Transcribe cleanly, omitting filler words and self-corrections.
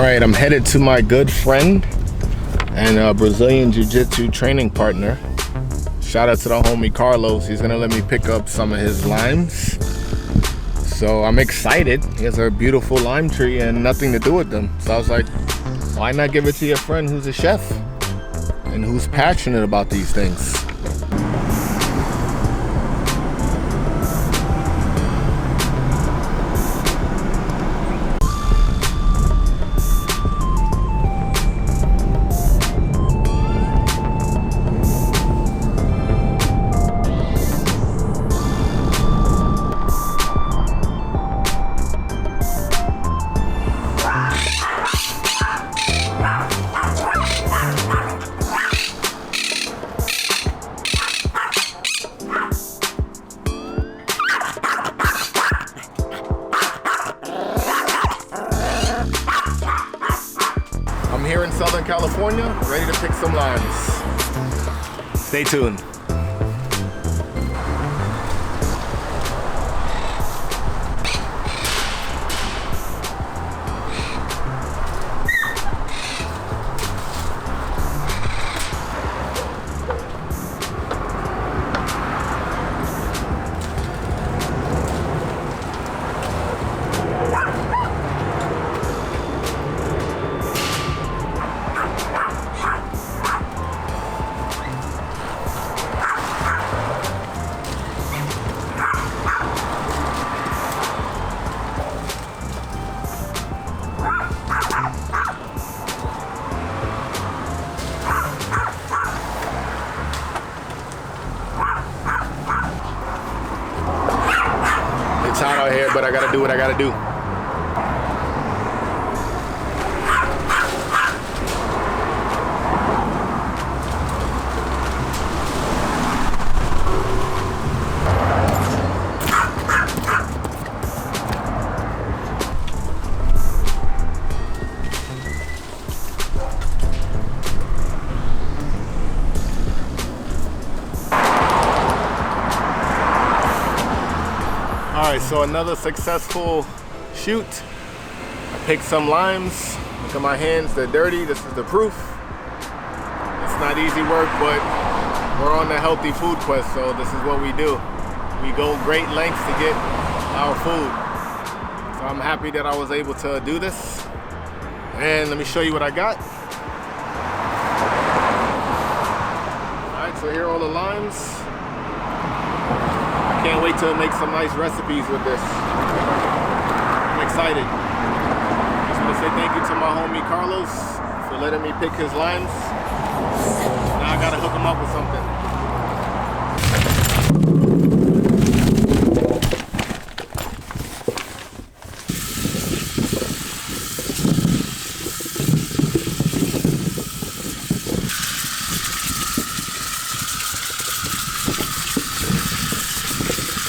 Alright, I'm headed to my good friend and Brazilian Jiu-Jitsu training partner. Shout out to the homie Carlos. He's gonna let me pick up some of his limes. So I'm excited. He has a beautiful lime tree and nothing to do with them. So I was like, why not give it to your friend who's a chef and who's passionate about these things? I'm here in Southern California, ready to pick some limes. Stay tuned. It's hot out here, but I gotta do what I gotta do. All right, so another successful shoot. I picked some limes. Look at my hands, they're dirty. This is the proof. It's not easy work, but we're on the healthy food quest, so this is what we do. We go great lengths to get our food. So I'm happy that I was able to do this. And let me show you what I got. All right, so here are all the limes. Can't wait to make some nice recipes with this. I'm excited. Just want to say thank you to my homie Carlos for letting me pick his limes. Now I gotta hook him up with some